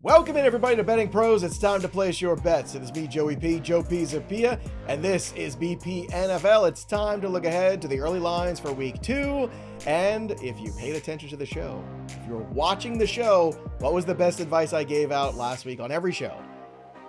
Welcome in, everybody, to Betting Pros. It's time to place your bets. It is me, Joey P, Joe Pisapia, and this is BP NFL. It's time to look ahead to the early lines for Week 2. And if you paid attention to the show, if you're watching the show, what was the best advice I gave out last week on every show?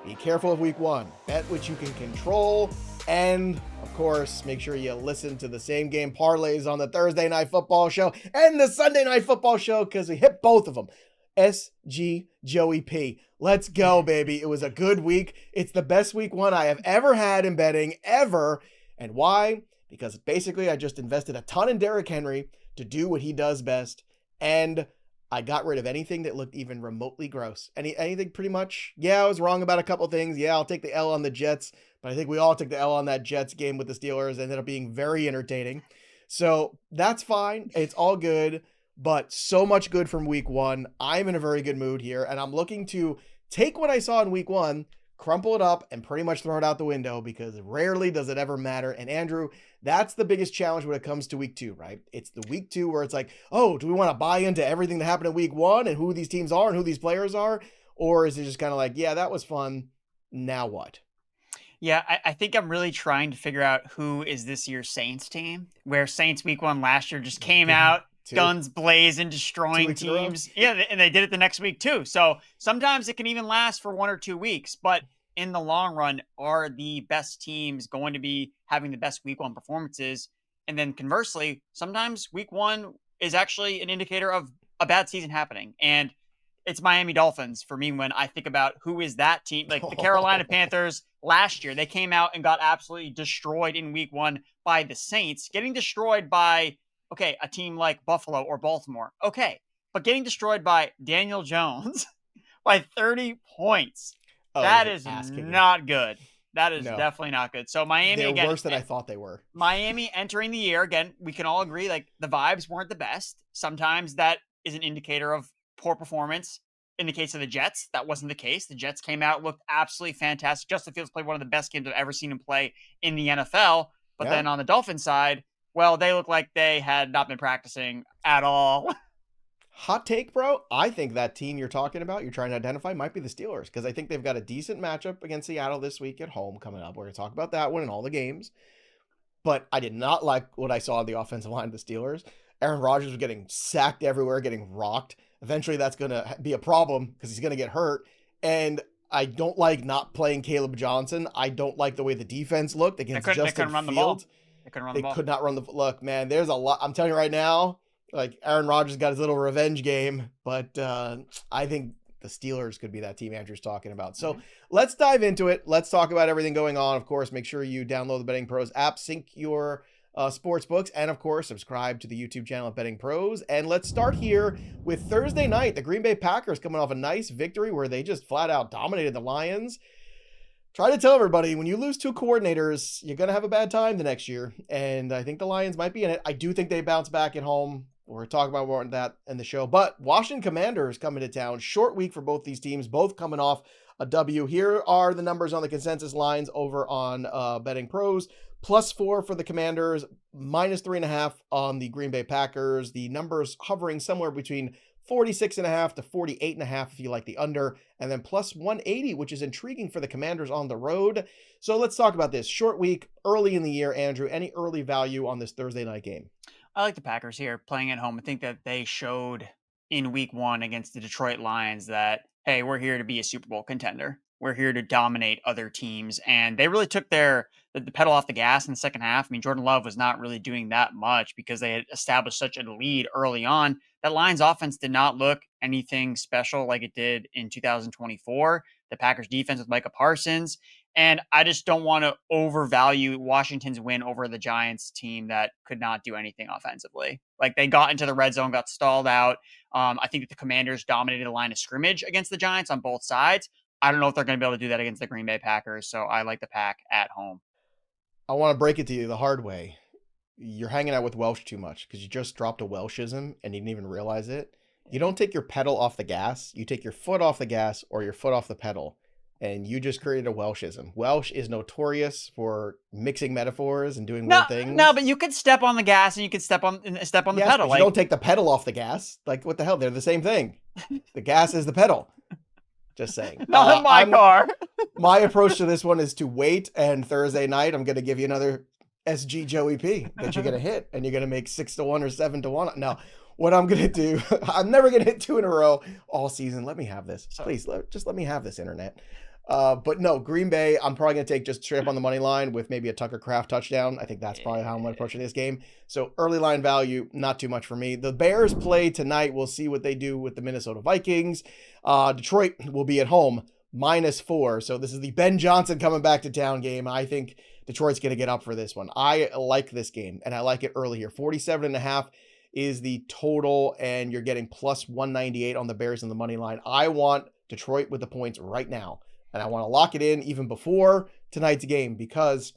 Be careful of Week 1. Bet what you can control. And, of course, make sure you listen to the same game parlays on the Thursday Night Football show and the Sunday Night Football show, because we hit both of them. SG Joey P. Let's go, baby. It was a good week. It's the best week 1 I have ever had in betting, ever. And why? Because basically I just invested a ton in Derrick Henry to do what he does best. And I got rid of anything that looked even remotely gross. Anything pretty much. Yeah, I was wrong about a couple things. Yeah, I'll take the L on the Jets. But I think we all took the L on that Jets game with the Steelers. It ended up being very entertaining. So that's fine. It's all good. But so much good from week 1. I'm in a very good mood here, and I'm looking to take what I saw in week 1, crumple it up, and pretty much throw it out the window, because rarely does it ever matter. And Andrew, that's the biggest challenge when it comes to week 2, right? It's the week 2 where it's like, oh, do we want to buy into everything that happened in week 1 and who these teams are and who these players are? Or is it just kind of like, yeah, that was fun. Now what? Yeah, I think I'm really trying to figure out who is this year's Saints team, where Saints week 1 last year just came out, guns blazing, destroying teams. Yeah, and they did it the next week too. So sometimes it can even last for 1 or 2 weeks. But in the long run, are the best teams going to be having the best week 1 performances? And then conversely, sometimes week 1 is actually an indicator of a bad season happening. And it's Miami Dolphins for me when I think about who is that team. Like the Carolina Panthers last year, they came out and got absolutely destroyed in week 1 by the Saints, getting destroyed by, okay, a team like Buffalo or Baltimore. Okay, but getting destroyed by Daniel Jones by 30 points. That is not good. That is definitely not good. So Miami, they're again, worse than I thought they were. Miami entering the year, again, we can all agree, like, the vibes weren't the best. Sometimes that is an indicator of poor performance. In the case of the Jets, that wasn't the case. The Jets came out, looked absolutely fantastic. Justin Fields played one of the best games I've ever seen him play in the NFL. But then on the Dolphins side, well, they look like they had not been practicing at all. Hot take, bro. I think that team you're talking about, you're trying to identify, might be the Steelers, because I think they've got a decent matchup against Seattle this week at home coming up. We're going to talk about that one in all the games. But I did not like what I saw on the offensive line of the Steelers. Aaron Rodgers was getting sacked everywhere, getting rocked. Eventually, that's going to be a problem because he's going to get hurt. And I don't like not playing Caleb Johnson. I don't like the way the defense looked against Justin Fields. They couldn't run the ball. Could not run the – look, man, there's a lot – I'm telling you right now, like, Aaron Rodgers got his little revenge game. But I think the Steelers could be that team Andrew's talking about. So let's dive into it. Let's talk about everything going on. Of course, make sure you download the Betting Pros app, sync your – sports books, and of course subscribe to the YouTube channel at Betting Pros. And let's start here with Thursday night. The Green Bay Packers coming off a nice victory where they just flat out dominated the Lions. Try to tell everybody, when you lose 2 coordinators, you're going to have a bad time the next year. And I think the Lions might be in it. I do think they bounce back at home. We're talking about more on that in the show. But Washington Commanders coming to town. Short week for both these teams, both coming off a W. Here are the numbers on the consensus lines over on Betting Pros. +4 for the Commanders, -3.5 on the Green Bay Packers. The numbers hovering somewhere between 46.5 to 48.5 if you like the under, and then +180, which is intriguing for the Commanders on the road. So let's talk about this. Short week, early in the year, Andrew. Any early value on this Thursday night game? I like the Packers here playing at home. I think that they showed in week 1 against the Detroit Lions that, hey, we're here to be a Super Bowl contender. We're here to dominate other teams. And they really took the pedal off the gas in the second half. I mean, Jordan Love was not really doing that much because they had established such a lead early on. That Lions offense did not look anything special like it did in 2024. The Packers defense with Micah Parsons. And I just don't want to overvalue Washington's win over the Giants team that could not do anything offensively. Like, they got into the red zone, got stalled out. I think that the Commanders dominated the line of scrimmage against the Giants on both sides. I don't know if they're going to be able to do that against the Green Bay Packers, so I like the Pack at home. I want to break it to you the hard way. You're hanging out with Welsh too much because you just dropped a Welshism and you didn't even realize it. You don't take your pedal off the gas. You take your foot off the gas or your foot off the pedal. And you just created a Welshism. Welsh is notorious for mixing metaphors and doing weird things. No, but you could step on the gas and you could step on the pedal. But you don't take the pedal off the gas. Like, what the hell? They're the same thing. The gas is the pedal. Just saying. Not in my car. My approach to this one is to wait, and Thursday night I'm going to give you another SG Joey P that you're going to hit, and you're going to make 6-1 or 7-1. No, what I'm going to do, I'm never going to hit 2 in a row all season. Let me have this. Please, just let me have this, internet. But no, Green Bay, I'm probably going to take just straight up on the money line with maybe a Tucker Kraft touchdown. I think that's probably how I'm approaching this game. So early line value, not too much for me. The Bears play tonight. We'll see what they do with the Minnesota Vikings. Detroit will be at home, -4. So this is the Ben Johnson coming back to town game. I think Detroit's going to get up for this one. I like this game, and I like it early here. 47.5 is the total, and you're getting +198 on the Bears in the money line. I want Detroit with the points right now. And I want to lock it in even before tonight's game because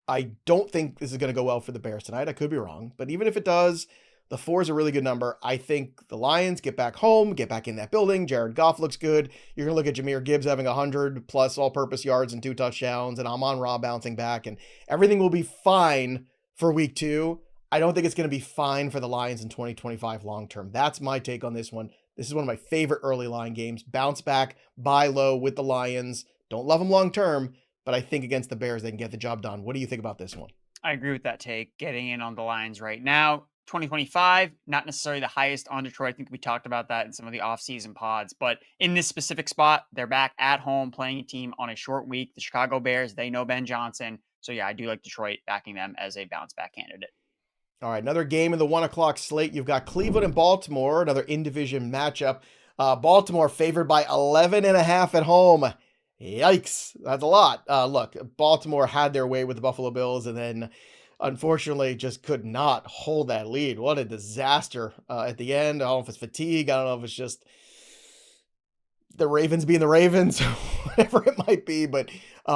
I don't think this is going to go well for the Bears tonight. I could be wrong. But even if it does, the 4 is a really good number. I think the Lions get back home, get back in that building. Jared Goff looks good. You're going to look at Jameer Gibbs having 100+ all-purpose yards and 2 touchdowns, and Amon-Ra bouncing back, and everything will be fine for week 2. I don't think it's going to be fine for the Lions in 2025 long-term. That's my take on this one. This is one of my favorite early line games. Bounce back, buy low with the Lions. Don't love them long term, but I think against the Bears, they can get the job done. What do you think about this one? I agree with that take. Getting in on the Lions right now. 2025, not necessarily the highest on Detroit. I think we talked about that in some of the offseason pods. But in this specific spot, they're back at home playing a team on a short week. The Chicago Bears, they know Ben Johnson. So yeah, I do like Detroit backing them as a bounce back candidate. All right, another game in the 1 o'clock slate. You've got Cleveland and Baltimore, another in-division matchup. Baltimore favored by 11.5 at home. Yikes, that's a lot. Look, Baltimore had their way with the Buffalo Bills and then unfortunately just could not hold that lead. What a disaster at the end. I don't know if it's fatigue. I don't know if it's just the Ravens being the Ravens, whatever it might be. But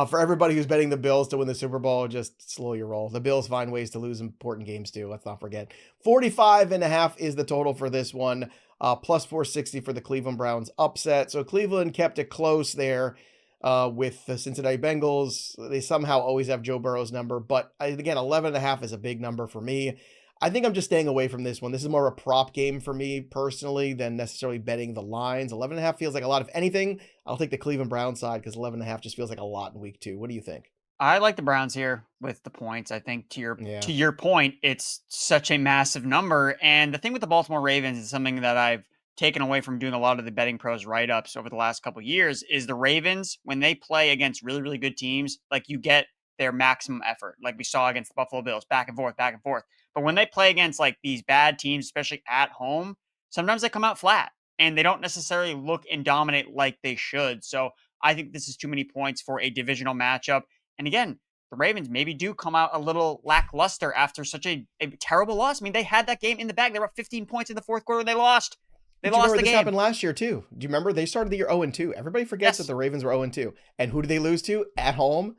for everybody who's betting the Bills to win the Super Bowl, just slow your roll. The Bills find ways to lose important games too. Let's not forget. 45.5 is the total for this one. +460 for the Cleveland Browns upset. So Cleveland kept it close there with the Cincinnati Bengals. They somehow always have Joe Burrow's number. But again, 11.5 is a big number for me. I think I'm just staying away from this one. This is more of a prop game for me personally than necessarily betting the lines. 11.5 feels like a lot. If anything, I'll take the Cleveland Browns side because 11.5 just feels like a lot in week 2. What do you think? I like the Browns here with the points. I think to your point, it's such a massive number. And the thing with the Baltimore Ravens is something that I've taken away from doing a lot of the BettingPros write-ups over the last couple of years is the Ravens, when they play against really, really good teams, like you get their maximum effort, like we saw against the Buffalo Bills, back and forth, back and forth. But when they play against like these bad teams, especially at home, sometimes they come out flat and they don't necessarily look and dominate like they should. So I think this is too many points for a divisional matchup. And again, the Ravens maybe do come out a little lackluster after such a terrible loss. I mean, they had that game in the bag. They were up 15 points in the fourth quarter. They lost. They lost the game. This happened last year too. Do you remember? They started the year 0-2. Everybody forgets that the Ravens were 0-2. And who did they lose to at home?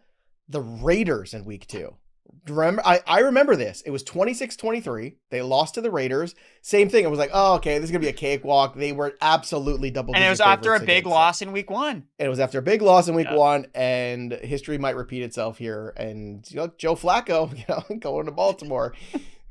The Raiders in week 2. Remember, I remember this. It was 26-23. They lost to the Raiders. Same thing. It was like, oh, okay, this is going to be a cakewalk. They were absolutely double-digit. And it was after a big loss in week 1. It was after a big loss in week 1, and history might repeat itself here. And Joe Flacco, going to Baltimore.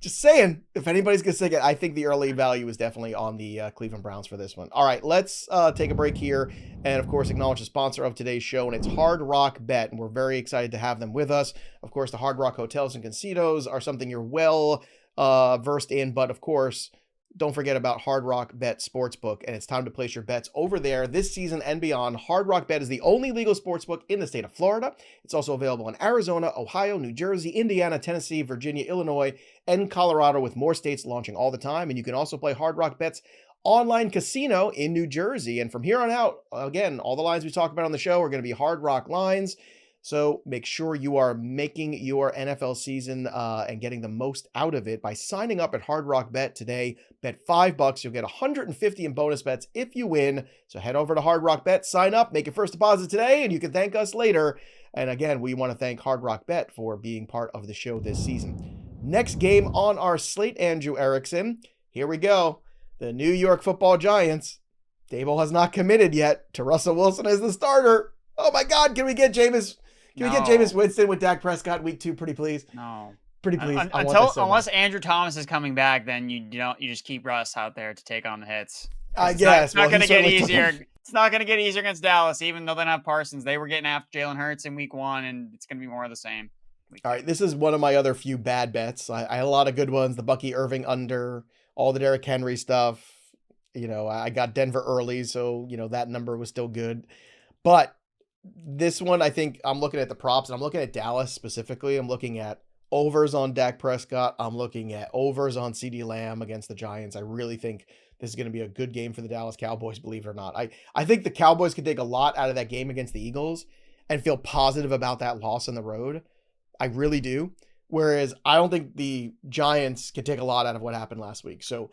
Just saying, if anybody's going to stick it, I think the early value is definitely on the Cleveland Browns for this one. All right, let's take a break here and, of course, acknowledge the sponsor of today's show, and it's Hard Rock Bet, and we're very excited to have them with us. Of course, the Hard Rock hotels and casinos are something you're well versed in, but, of course, don't forget about Hard Rock Bet Sportsbook, and it's time to place your bets over there this season and beyond. Hard Rock Bet is the only legal sportsbook in the state of Florida. It's also available in Arizona, Ohio, New Jersey, Indiana, Tennessee, Virginia, Illinois, and Colorado, with more states launching all the time. And you can also play Hard Rock Bet's online casino in New Jersey. And from here on out, again, all the lines we talk about on the show are going to be Hard Rock lines. So make sure you are making your NFL season and getting the most out of it by signing up at Hard Rock Bet today. Bet $5. You'll get $150 in bonus bets if you win. So head over to Hard Rock Bet, sign up, make your first deposit today, and you can thank us later. And again, we want to thank Hard Rock Bet for being part of the show this season. Next game on our slate, Andrew Erickson. Here we go. The New York Football Giants. Dable has not committed yet to Russell Wilson as the starter. Oh my God, can we get Jameis? Can we get Jameis Winston with Dak Prescott week 2? Pretty please. No. Pretty please. Unless Andrew Thomas is coming back, then you just keep Russ out there to take on the hits. I guess. It's not going to get easier. It's not going to get easier against Dallas, even though they don't have Parsons. They were getting after Jalen Hurts in week 1, and it's going to be more of the same. All right, this is one of my other few bad bets. I had a lot of good ones. The Bucky Irving under, all the Derrick Henry stuff. I got Denver early, so, that number was still good. But this one, I think I'm looking at the props, and I'm looking at Dallas specifically. I'm looking at overs on Dak Prescott. I'm looking at overs on CeeDee Lamb against the Giants. I really think this is going to be a good game for the Dallas Cowboys, believe it or not. I think the Cowboys could take a lot out of that game against the Eagles and feel positive about that loss on the road. I really do. Whereas I don't think the Giants can take a lot out of what happened last week. So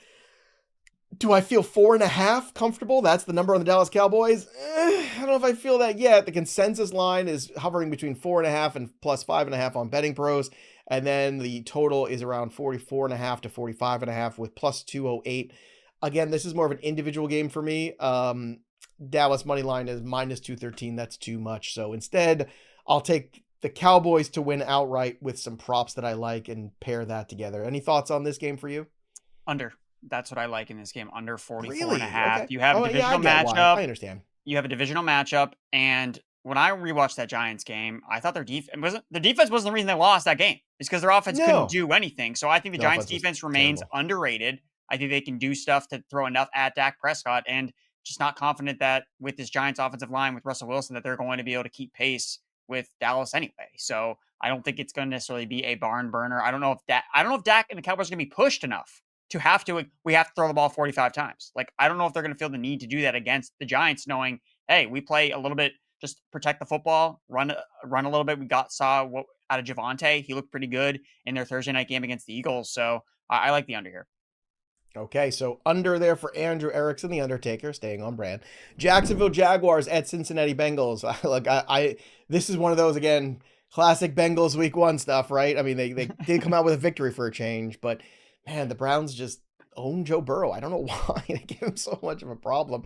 do I feel 4.5 comfortable? That's the number on the Dallas Cowboys. I don't know if I feel that yet. The consensus line is hovering between 4.5 and plus 5.5 on BettingPros. And then the total is around 44.5 to 45.5 with plus 208. Again, this is more of an individual game for me. Dallas money line is minus 213. That's too much. So instead, I'll take the Cowboys to win outright with some props that I like and pair that together. Any thoughts on this game for you? Under. That's what I like in this game. Under 44 really? and a half. Okay. You have a divisional matchup. I understand. You have a divisional matchup. And when I rewatched that Giants game, I thought their defense wasn't the reason they lost that game. It's because their offense couldn't do anything. So I think the Giants defense remains underrated. I think they can do stuff to throw enough at Dak Prescott, and just not confident that with this Giants offensive line with Russell Wilson that they're going to be able to keep pace with Dallas anyway. So I don't think it's going to necessarily be a barn burner. I don't know if Dak and the Cowboys are going to be pushed enough we have to throw the ball 45 times. Like, I don't know if they're going to feel the need to do that against the Giants, knowing, hey, we play a little bit, just protect the football, run a little bit. We saw what out of Javonte. He looked pretty good in their Thursday night game against the Eagles. So I like the under here. Okay, so under there for Andrew Erickson, the Undertaker, staying on brand. Jacksonville Jaguars at Cincinnati Bengals. Look, this is one of those, again, classic Bengals week 1 stuff, right? I mean, they did come out with a victory for a change, but man, the Browns just own Joe Burrow. I don't know why they give him so much of a problem.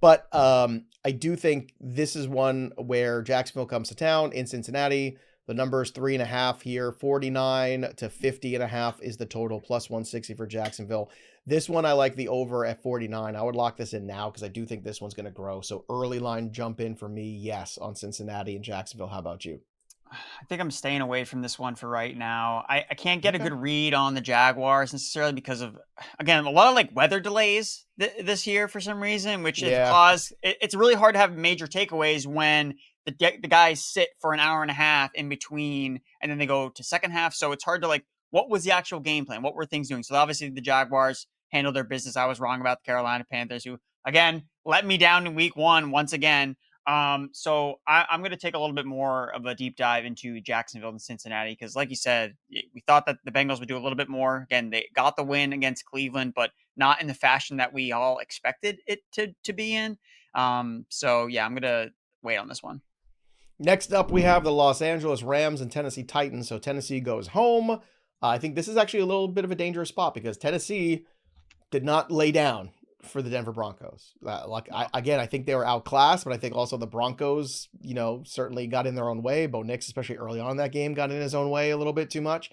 But I do think this is one where Jacksonville comes to town in Cincinnati. The number is 3.5 here. 49 to 50.5 is the total, plus 160 for Jacksonville. This one, I like the over at 49. I would lock this in now because I do think this one's going to grow. So early line jump in for me, yes, on Cincinnati and Jacksonville. How about you? I think I'm staying away from this one for right now. I can't get a good read on the Jaguars necessarily because of, again, a lot of like weather delays this year for some reason, which has caused, it's really hard to have major takeaways when the guys sit for an hour and a half in between and then they go to second half. So it's hard to like, what was the actual game plan? What were things doing? So obviously the Jaguars handled their business. I was wrong about the Carolina Panthers, who again let me down in week 1 once again. So I'm going to take a little bit more of a deep dive into Jacksonville and Cincinnati because, like you said, we thought that the Bengals would do a little bit more. Again, they got the win against Cleveland, but not in the fashion that we all expected it to be in. So yeah, I'm going to wait on this one. Next up, we have the Los Angeles Rams and Tennessee Titans. So Tennessee goes home. I think this is actually a little bit of a dangerous spot because Tennessee did not lay down for the Denver Broncos. I think they were outclassed, but I think also the Broncos, certainly got in their own way. Bo Nix, especially early on in that game, got in his own way a little bit too much.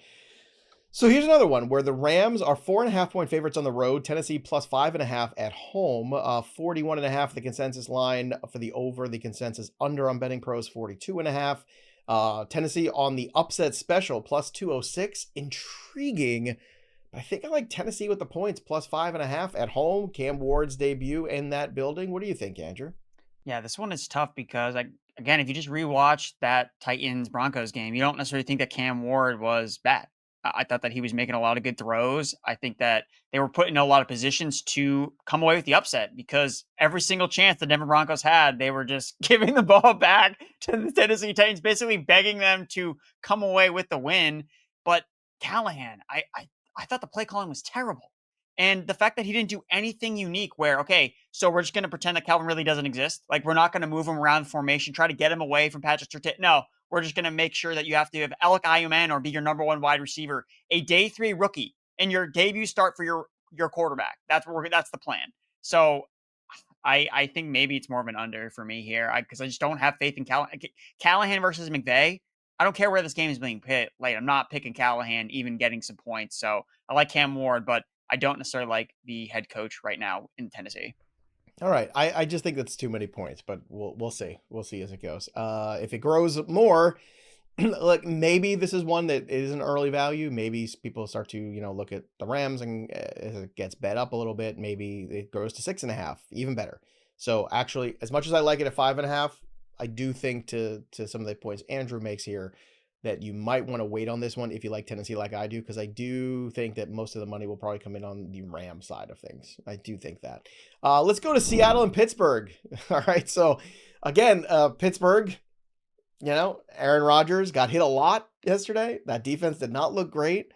So here's another one where the Rams are 4.5 point favorites on the road. Tennessee plus 5.5 at home. 41.5 the consensus line for the over. The consensus under on BettingPros 42.5. Tennessee on the upset special plus 206. Intriguing. I think I like Tennessee with the points plus 5.5 at home. Cam Ward's debut in that building. What do you think, Andrew? Yeah, this one is tough because again, if you just rewatch that Titans Broncos game, you don't necessarily think that Cam Ward was bad. I thought that he was making a lot of good throws. I think that they were put in a lot of positions to come away with the upset because every single chance the Denver Broncos had, they were just giving the ball back to the Tennessee Titans, basically begging them to come away with the win. But Callahan, I thought the play calling was terrible. And the fact that he didn't do anything unique where, okay, so we're just going to pretend that Calvin really doesn't exist. Like, we're not going to move him around the formation, try to get him away from Patrick Surtain. No, we're just going to make sure that you have to have Alec Ayuman or be your number 1 wide receiver, a day 3 rookie, and your debut start for your quarterback. That's the plan. So I think maybe it's more of an under for me here because I just don't have faith in Callahan versus McVay. I don't care where this game is being played. I'm not picking Callahan even getting some points. So I like Cam Ward, but I don't necessarily like the head coach right now in Tennessee. All right. I just think that's too many points, but we'll see. We'll see as it goes. If it grows more, look, maybe this is one that is an early value. Maybe people start to, look at the Rams and as it gets bet up a little bit, maybe it grows to 6.5, even better. So actually, as much as I like it at 5.5, I do think to some of the points Andrew makes here that you might want to wait on this one if you like Tennessee like I do, because I do think that most of the money will probably come in on the Ram side of things. I do think that. Let's go to Seattle and Pittsburgh. All right, so again, Pittsburgh, Aaron Rodgers got hit a lot yesterday. That defense did not look great.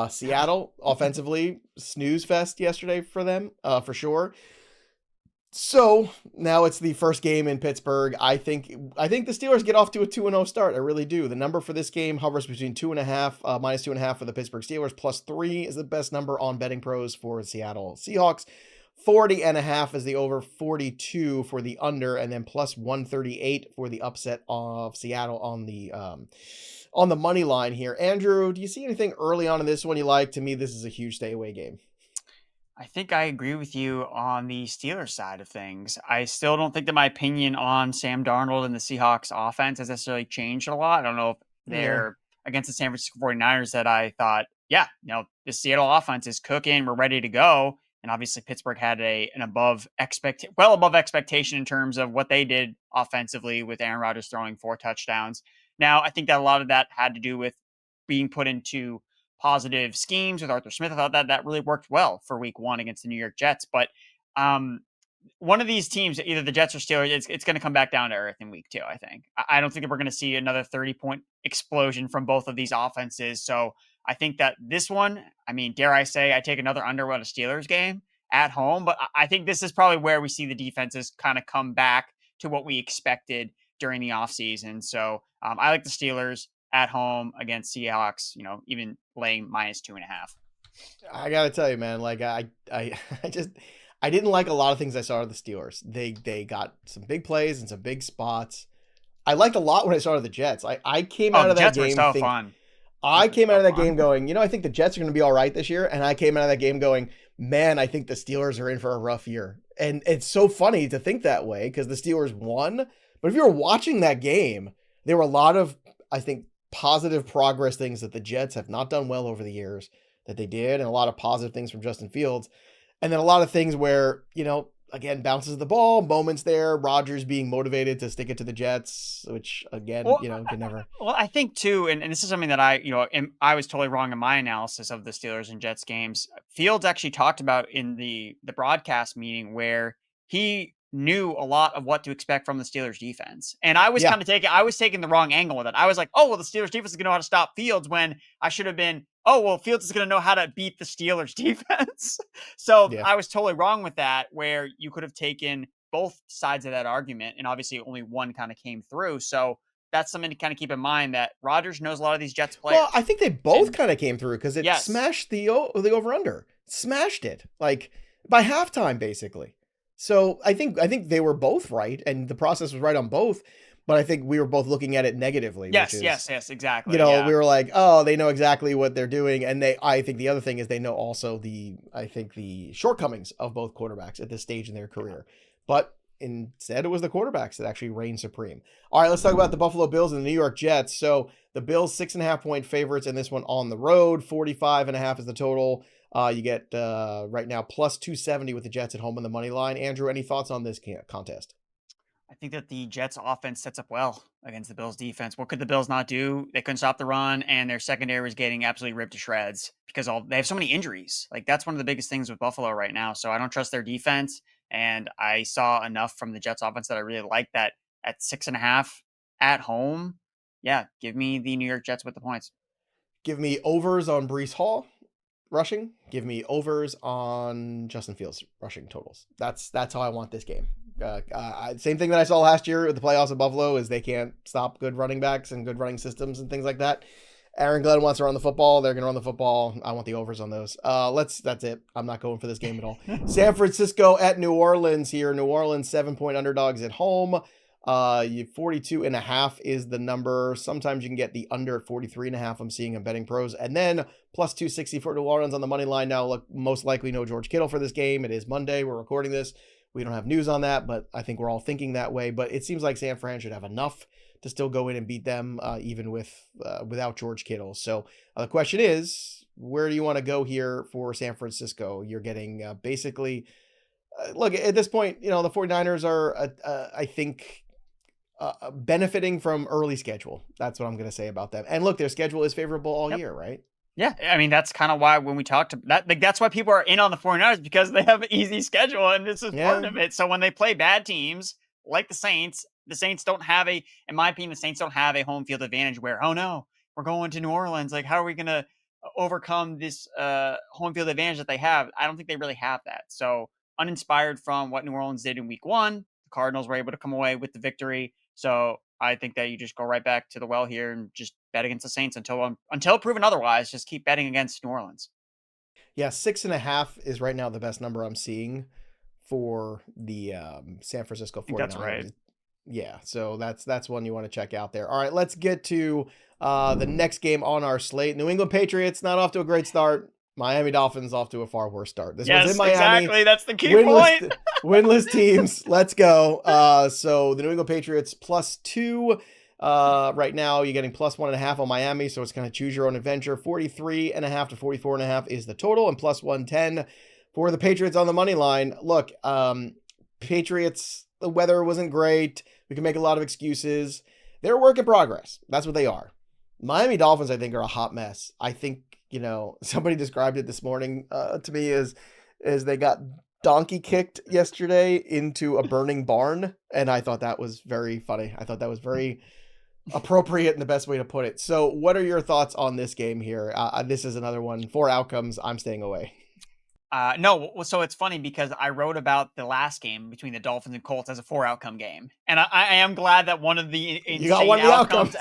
Seattle, offensively, snooze fest yesterday for them, for sure. So now it's the first game in Pittsburgh. I think the Steelers get off to a 2-0 start. I really do. The number for this game hovers between 2.5, minus 2.5 for the Pittsburgh Steelers. +3 is the best number on BettingPros for Seattle Seahawks. 40.5 is the over, 42 for the under, and then +138 for the upset of Seattle on the money line here. Andrew, do you see anything early on in this one you like? To me, this is a huge stay away game. I think I agree with you on the Steelers side of things. I still don't think that my opinion on Sam Darnold and the Seahawks offense has necessarily changed a lot. I don't know if they're against the San Francisco 49ers that I thought, the Seattle offense is cooking. We're ready to go. And obviously Pittsburgh had an above expectation in terms of what they did offensively with Aaron Rodgers throwing 4 touchdowns. Now, I think that a lot of that had to do with being put into positive schemes with Arthur Smith. I thought that really worked well for week 1 against the New York Jets. But one of these teams, either the Jets or Steelers, it's going to come back down to earth in week 2, I think. I don't think that we're going to see another 30-point explosion from both of these offenses. So I think that this one, dare I say, I take another under on a Steelers game at home. But I think this is probably where we see the defenses kind of come back to what we expected during the offseason. So I like the Steelers at home against Seahawks, even laying -2.5. I gotta tell you, man, like I didn't like a lot of things I saw of the Steelers. They got some big plays and some big spots. I liked a lot when I saw the Jets. I came out of that Jets game were so fun. I came out of that game going, I think the Jets are going to be all right this year. And I came out of that game going, man, I think the Steelers are in for a rough year. And it's so funny to think that way because the Steelers won. But if you were watching that game, there were a lot of, I think, positive progress things that the Jets have not done well over the years that they did, and a lot of positive things from Justin Fields. And then a lot of things where, again, bounces of the ball, moments there, Rodgers being motivated to stick it to the Jets, which again, can never. Well, I think too, and this is something that I was totally wrong in my analysis of the Steelers and Jets games. Fields actually talked about in the broadcast meeting where he knew a lot of what to expect from the Steelers defense. And I was taking the wrong angle with it. I was like, oh, well, the Steelers defense is going to know how to stop Fields, when I should have been, oh, well, Fields is going to know how to beat the Steelers defense. So I was totally wrong with that, where you could have taken both sides of that argument. And obviously only one kind of came through. So that's something to kind of keep in mind, that Rodgers knows a lot of these Jets players. Well, I think they both kind of came through because it smashed the over-under. Smashed it, like by halftime, basically. So I think they were both right, and the process was right on both. But I think we were both looking at it negatively. Yes, exactly. We were like, oh, they know exactly what they're doing, and I think the other thing is they know also the shortcomings of both quarterbacks at this stage in their career. But instead, it was the quarterbacks that actually reigned supreme. All right, let's talk about the Buffalo Bills and the New York Jets. So the Bills 6.5-point favorites in this one on the road. 45.5 is the total. You get right now +270 with the Jets at home on the money line. Andrew, any thoughts on this contest? I think that the Jets offense sets up well against the Bills defense. What could the Bills not do? They couldn't stop the run, and their secondary was getting absolutely ripped to shreds because they have so many injuries. Like, that's one of the biggest things with Buffalo right now. So I don't trust their defense, and I saw enough from the Jets offense that I really like that at 6.5 at home. Yeah, give me the New York Jets with the points. Give me overs on Breece Hall rushing. Give me overs on Justin Fields rushing totals. That's how I want this game. Same thing that I saw last year with the playoffs at Buffalo is they can't stop good running backs and good running systems and things like that. Aaron Glenn wants to run the football. They're going to run the football. I want the overs on those. That's it. I'm not going for this game at all. San Francisco at New Orleans here. New Orleans 7-point underdogs at home. 42.5 is the number. Sometimes you can get the under at 43.5. I'm seeing on BettingPros, and then +260 for New Orleans on the money line. Now, look, most likely no George Kittle for this game. It is Monday. We're recording this. We don't have news on that, but I think we're all thinking that way. But it seems like San Fran should have enough to still go in and beat them, even without George Kittle. So the question is, where do you want to go here for San Francisco? You're getting basically, look, at this point, the 49ers are, I think, benefiting from early schedule. That's what I'm going to say about them. And look, their schedule is favorable all year, right? Yeah, I mean, that's kind of why when we talked about that, like, that's why people are in on the 49ers, because they have an easy schedule, and this is part of it. So when they play bad teams like the Saints don't have in my opinion, the Saints don't have a home field advantage where, oh no, we're going to New Orleans. Like, how are we going to overcome this home field advantage that they have? I don't think they really have that. So uninspired from what New Orleans did in week 1, the Cardinals were able to come away with the victory. So I think that you just go right back to the well here and just bet against the Saints until proven otherwise. Just keep betting against New Orleans. Yeah, 6.5 is right now the best number I'm seeing for the San Francisco 49ers. That's right. Yeah, so that's one you want to check out there. All right, let's get to the next game on our slate. New England Patriots not off to a great start. Miami Dolphins off to a far worse start. This was in Miami. Exactly. That's the key point. Winless teams. Let's go. So the New England Patriots +2. Right now you're getting +1.5 on Miami. So it's kind of choose your own adventure. 43.5 to 44.5 is the total, and +110 for the Patriots on the money line. Look, Patriots, the weather wasn't great. We can make a lot of excuses. They're a work in progress. That's what they are. Miami Dolphins, I think, are a hot mess. I think, somebody described it this morning to me as they got donkey kicked yesterday into a burning barn. And I thought that was very funny. I thought that was very appropriate in the best way to put it. So what are your thoughts on this game here? This is another one. 4 outcomes. I'm staying away. No, so it's funny because I wrote about the last game between the Dolphins and Colts as a 4-outcome game, and I am glad that one of the insane outcomes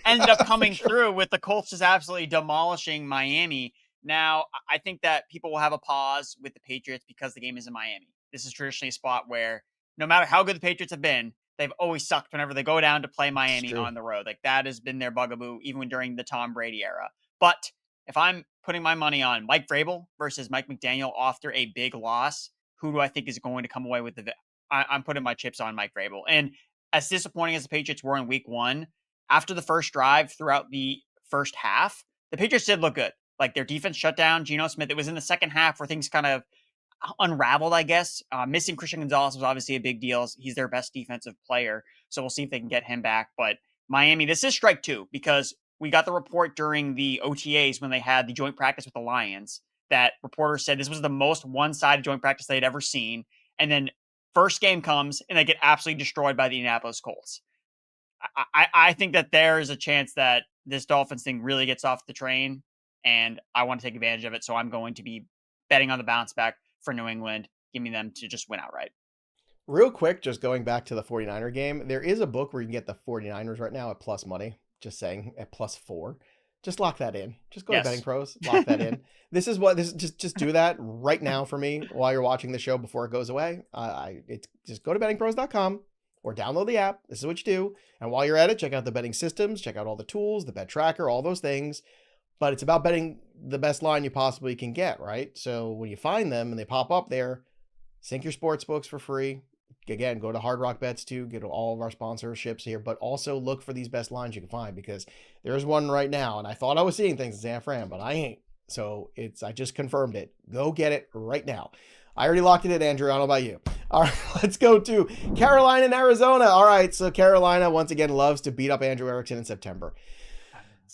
ended up coming through with the Colts just absolutely demolishing Miami. Now, I think that people will have a pause with the Patriots because the game is in Miami. This is traditionally a spot where no matter how good the Patriots have been, they've always sucked whenever they go down to play Miami on the road. Like, that has been their bugaboo even during the Tom Brady era. But if I'm putting my money on Mike Vrabel versus Mike McDaniel after a big loss, who do I think is going to come away with I'm putting my chips on Mike Vrabel. And as disappointing as the Patriots were in week 1, after the first drive throughout the first half, the Patriots did look good. Like, their defense shut down Geno Smith. It was in the second half where things kind of unraveled, I guess. Missing Christian Gonzalez was obviously a big deal. He's their best defensive player. So we'll see if they can get him back. But Miami, this is strike 2 because we got the report during the OTAs when they had the joint practice with the Lions that reporters said this was the most one-sided joint practice they had ever seen. And then first game comes and they get absolutely destroyed by the Indianapolis Colts. I think that there is a chance that this Dolphins thing really gets off the train, and I want to take advantage of it. So I'm going to be betting on the bounce back for New England, giving them to just win outright. Real quick, just going back to the 49er game, there is a book where you can get the 49ers right now at plus money. Just saying, at +4. Just lock that in. Just go to BettingPros, lock that in. Just do that right now for me while you're watching the show before it goes away. Just go to bettingpros.com or download the app. This is what you do. And while you're at it, check out the betting systems, check out all the tools, the bet tracker, all those things. But it's about betting the best line you possibly can get, right? So when you find them and they pop up there, sync your sports books for free. Again, go to Hard Rock Bets too, get all of our sponsorships here, but also look for these best lines you can find, because there's one right now, and I thought I was seeing things in San Fran, but I ain't. So I just confirmed it. Go get it right now. I already locked it in, Andrew. I don't know about you. All right, let's go to Carolina and Arizona. All right, so Carolina once again loves to beat up Andrew Erickson in September.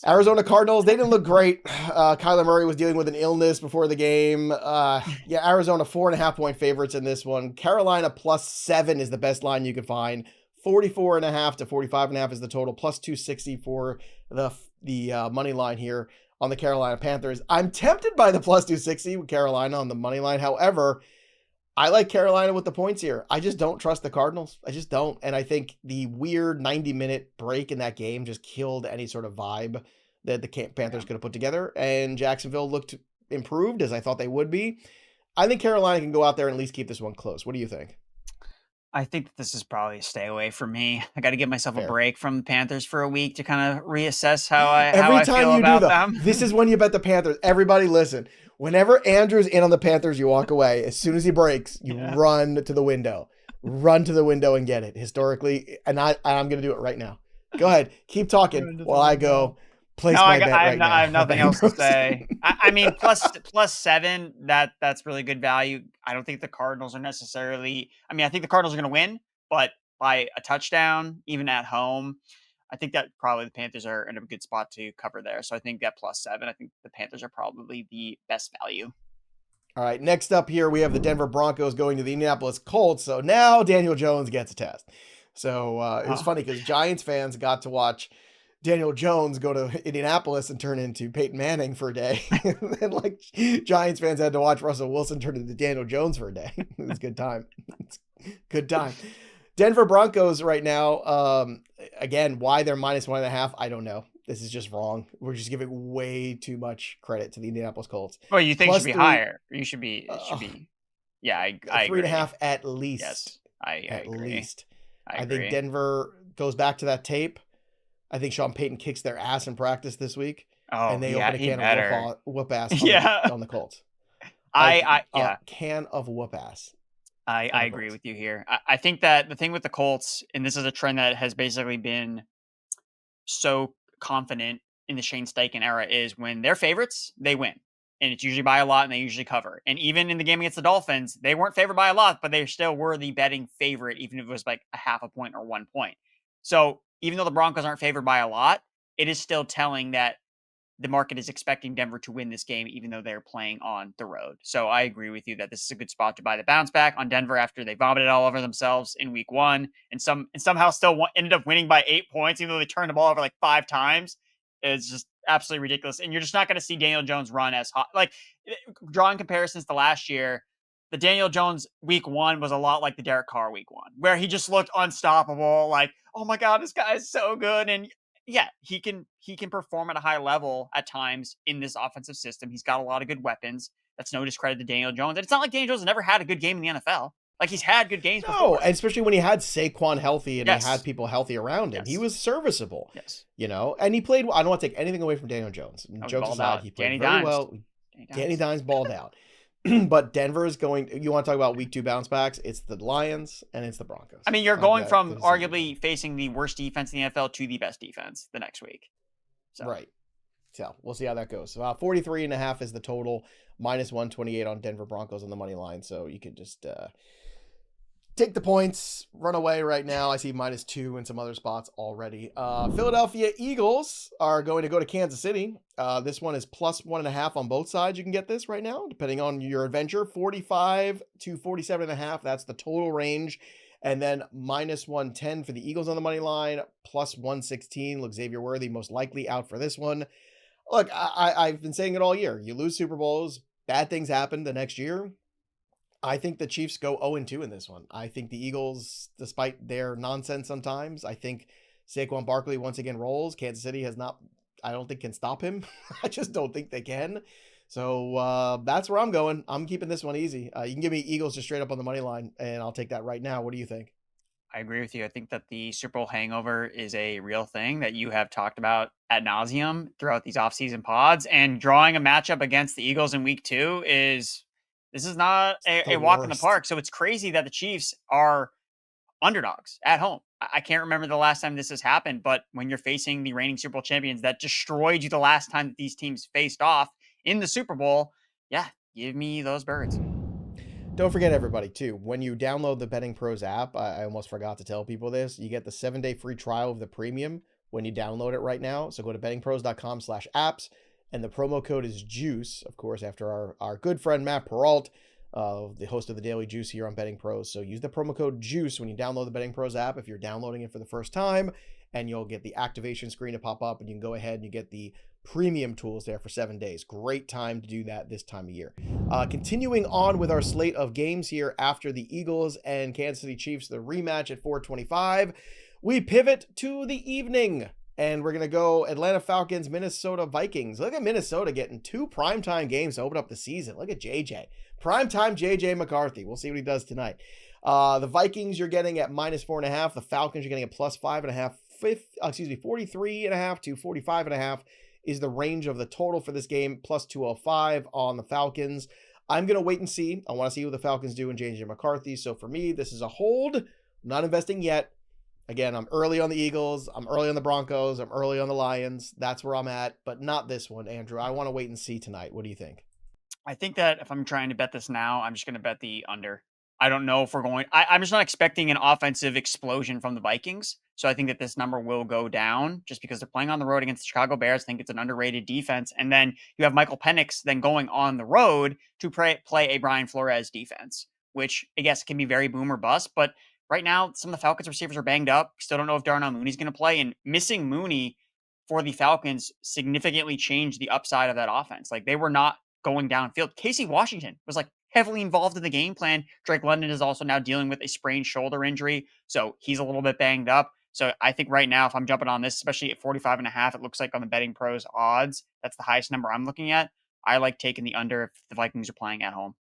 Arizona Cardinals, they didn't look great. Kyler Murray was dealing with an illness before the game. Arizona 4.5-point favorites in this one. Carolina +7 is the best line you can find. 44.5 to 45.5 is the total. +260 for the money line here on the Carolina Panthers. I'm tempted by the +260 with Carolina on the money line. However, I like Carolina with the points here. I just don't trust the Cardinals. I just don't. And I think the weird 90-minute break in that game just killed any sort of vibe that the Panthers could have put together. And Jacksonville looked improved, as I thought they would be. I think Carolina can go out there and at least keep this one close. What do you think? I think that this is probably a stay away for me. I got to give myself a break from the Panthers for a week to kind of reassess how I feel about them. This is when you bet the Panthers. Everybody listen. Whenever Andrew's in on the Panthers, you walk away. As soon as he breaks, you run to the window. Run to the window and get it. Historically, and I'm going to do it right now. Go ahead. Keep talking while I go place my bet right now. I have nothing else to say. I mean, plus 7, that's really good value. I don't think the Cardinals are necessarily. I mean, I think the Cardinals are going to win, but by a touchdown, even at home. I think that probably the Panthers are in a good spot to cover there. So I think that plus 7, I think the Panthers are probably the best value. All right, next up here, we have the Denver Broncos going to the Indianapolis Colts. So now Daniel Jones gets a test. So it was funny because Giants fans got to watch Daniel Jones go to Indianapolis and turn into Peyton Manning for a day. And like Giants fans had to watch Russell Wilson turn into Daniel Jones for a day. It was a good time. It's good time. Denver Broncos right now, again, why they're -1.5, I don't know. This is just wrong. We're just giving way too much credit to the Indianapolis Colts. Well, you think it should be higher. You should be, yeah, I 3.5 at least. Yes, I agree. Least. I think Denver goes back to that tape. I think Sean Payton kicks their ass in practice this week. And they open a can of whoop ass on the Colts. Can of whoop ass. I agree with you here. I think that the thing with the Colts, and this is a trend that has basically been so confident in the Shane Steichen era, is when they're favorites, they win. And it's usually by a lot and they usually cover. And even in the game against the Dolphins, they weren't favored by a lot, but they still were the betting favorite, even if it was like a half a point or 1 point. So even though the Broncos aren't favored by a lot, it is still telling that the market is expecting Denver to win this game, even though they're playing on the road. So I agree with you that this is a good spot to buy the bounce back on Denver after they vomited all over themselves in week 1 and somehow still ended up winning by 8 points, even though they turned the ball over like 5 times. It's just absolutely ridiculous. And you're just not going to see Daniel Jones run as hot. Like, drawing comparisons to last year, the Daniel Jones week 1 was a lot like the Derek Carr week 1, where he just looked unstoppable. Like, oh my God, this guy is so good. And yeah, he can perform at a high level at times in this offensive system. He's got a lot of good weapons. That's no discredit to Daniel Jones. And it's not like Daniel Jones has never had a good game in the NFL. Like, he's had good games before. And especially when he had Saquon healthy and he had people healthy around him. He was serviceable. Yes. You know, and he played, I don't want to take anything away from Daniel Jones. Jokes aside, he played very well. Danny Dimes balled out. But Denver is going, you want to talk about week 2 bounce backs? It's the Lions and it's the Broncos. I mean, you're going from arguably facing the worst defense in the NFL to the best defense the next week. So. Right. So we'll see how that goes. 43.5 is the total, -128 on Denver Broncos on the money line. So you could just take the points, run away right now. I see -2 in some other spots already. Philadelphia Eagles are going to go to Kansas City. This one is +1.5 on both sides. You can get this right now, depending on your adventure. 45 to 47.5. That's the total range. And then -110 for the Eagles on the money line. +116. Look, Xavier Worthy most likely out for this one. Look, I've been saying it all year. You lose Super Bowls, bad things happen the next year. I think the Chiefs go 0-2 in this one. I think the Eagles, despite their nonsense sometimes, I think Saquon Barkley once again rolls. Kansas City has not, I don't think can stop him. I just don't think they can. So that's where I'm going. I'm keeping this one easy. You can give me Eagles just straight up on the money line, and I'll take that right now. What do you think? I agree with you. I think that the Super Bowl hangover is a real thing that you have talked about ad nauseum throughout these offseason pods. And drawing a matchup against the Eagles in week 2 this is not a walk in the park. So it's crazy that the Chiefs are underdogs at home. I can't remember the last time this has happened, but when you're facing the reigning Super Bowl champions that destroyed you the last time that these teams faced off in the Super Bowl, yeah, give me those birds. Don't forget, everybody, too, when you download the BettingPros app, I almost forgot to tell people this, you get the 7-day free trial of the premium when you download it right now. So go to bettingpros.com/apps. And the promo code is JUICE, of course, after our good friend Matt Peralt, the host of the Daily Juice here on Betting Pros. So use the promo code JUICE when you download the Betting Pros app if you're downloading it for the first time, and you'll get the activation screen to pop up, and you can go ahead and you get the premium tools there for 7 days. Great time to do that this time of year. Continuing on with our slate of games here after the Eagles and Kansas City Chiefs, the rematch at 4:25, we pivot to the evening. And we're going to go Atlanta Falcons, Minnesota Vikings. Look at Minnesota getting 2 primetime games to open up the season. Look at JJ. Primetime JJ McCarthy. We'll see what he does tonight. The Vikings you're getting at -4.5. The Falcons you're getting at +5.5. 43.5 to 45.5 is the range of the total for this game, plus 205 on the Falcons. I'm going to wait and see. I want to see what the Falcons do in J.J. McCarthy. So for me, this is a hold. I'm not investing yet. Again, I'm early on the Eagles. I'm early on the Broncos. I'm early on the Lions. That's where I'm at, but not this one, Andrew. I want to wait and see tonight. What do you think? I think that if I'm trying to bet this now, I'm just going to bet the under. I don't know if we're going. I'm just not expecting an offensive explosion from the Vikings. So I think that this number will go down just because they're playing on the road against the Chicago Bears. I think it's an underrated defense. And then you have Michael Penix then going on the road to play a Brian Flores defense, which I guess can be very boom or bust. But right now, some of the Falcons receivers are banged up. Still don't know if Darnell Mooney's going to play. And missing Mooney for the Falcons significantly changed the upside of that offense. Like, they were not going downfield. Casey Washington was like heavily involved in the game plan. Drake London is also now dealing with a sprained shoulder injury, so he's a little bit banged up. So I think right now, if I'm jumping on this, especially at 45.5, it looks like on the BettingPros odds, that's the highest number I'm looking at. I like taking the under if the Vikings are playing at home.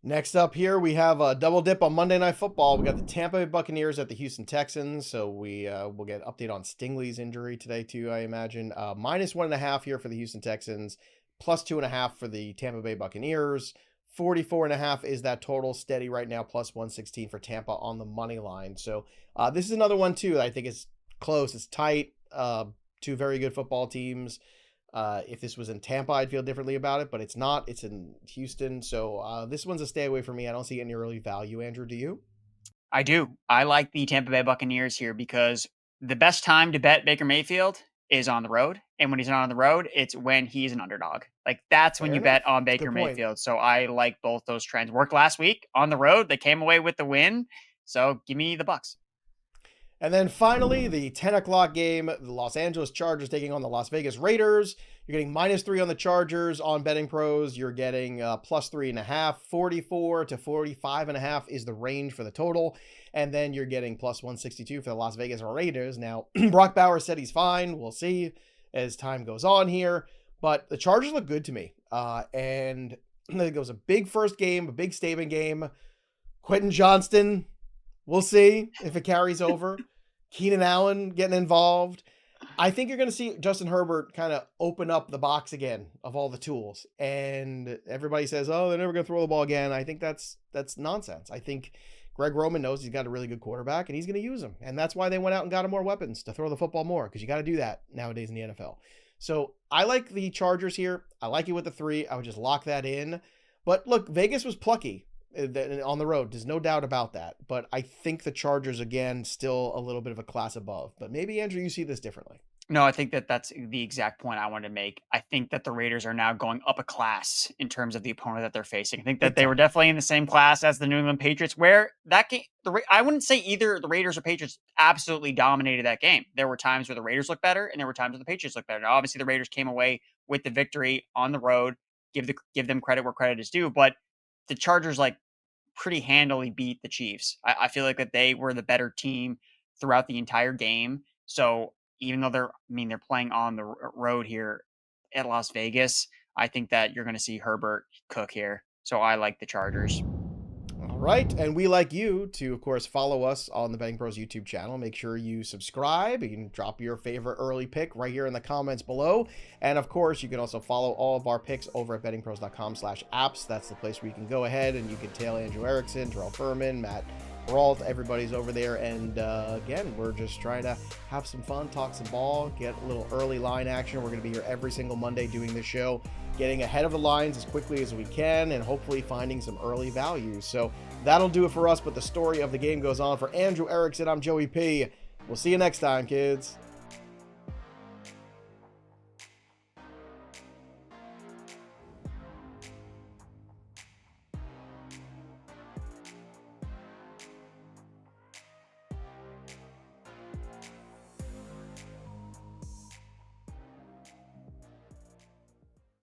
Next up here, we have a double dip on Monday Night Football. We got the Tampa Bay Buccaneers at the Houston Texans. So we'll get an update on Stingley's injury today too, I imagine. -1.5 here for the Houston Texans. +2.5 for the Tampa Bay Buccaneers. 44.5 is that total, steady right now, +116 for Tampa on the money line. So this is another one too that I think is close. It's tight. Two very good football teams. If this was in Tampa, I'd feel differently about it, but it's not. It's in Houston. So this one's a stay away for me. I don't see any early value. Andrew, do you? I do. I like the Tampa Bay Buccaneers here because the best time to bet Baker Mayfield is on the road. And when he's not on the road, it's when he's an underdog. Like, that's when you bet on Baker Mayfield. So I like both those trends. Worked last week on the road. They came away with the win. So give me the Bucs. And then finally, the 10 o'clock game, the Los Angeles Chargers taking on the Las Vegas Raiders. You're getting -3 on the Chargers on BettingPros. You're getting +3.5. 44 to 45.5 is the range for the total. And then you're getting +162 for the Las Vegas Raiders. Now, Brock Bowers said he's fine. We'll see as time goes on here. But the Chargers look good to me. And I think it was a big first game, a big statement game. Quentin Johnston, we'll see if it carries over. Keenan Allen getting involved. I think you're going to see Justin Herbert kind of open up the box again of all the tools. And everybody says, oh, they're never going to throw the ball again. I think that's nonsense. I think Greg Roman knows he's got a really good quarterback and he's going to use him. And that's why they went out and got him more weapons to throw the football more, because you got to do that nowadays in the NFL. So I like the Chargers here. I like it with the 3. I would just lock that in. But look, Vegas was plucky on the road. There's no doubt about that. But I think the Chargers, again, still a little bit of a class above. But maybe, Andrew, you see this differently. No, I think that that's the exact point I wanted to make. I think that the Raiders are now going up a class in terms of the opponent that they're facing. I think that they were definitely in the same class as the New England Patriots, where that game, I wouldn't say either the Raiders or Patriots absolutely dominated that game. There were times where the Raiders looked better, and there were times where the Patriots looked better. Now, obviously, the Raiders came away with the victory on the road. Give them credit where credit is due, but the Chargers pretty handily beat the Chiefs. I feel like that they were the better team throughout the entire game. So even though they're playing on the road here at Las Vegas, I think that you're going to see Herbert cook here. So I like the Chargers. All right. And we like you to, of course, follow us on the Betting Pros YouTube channel. Make sure you subscribe. You can drop your favorite early pick right here in the comments below. And of course, you can also follow all of our picks over at bettingpros.com/apps. That's the place where you can go ahead and you can tail Andrew Erickson, Terrell Furman, Matt Brault, everybody's over there. And again, we're just trying to have some fun, talk some ball, get a little early line action. We're going to be here every single Monday doing this show, getting ahead of the lines as quickly as we can and hopefully finding some early values. So that'll do it for us, but the story of the game goes on. For Andrew Erickson, I'm Joey P. We'll see you next time, kids.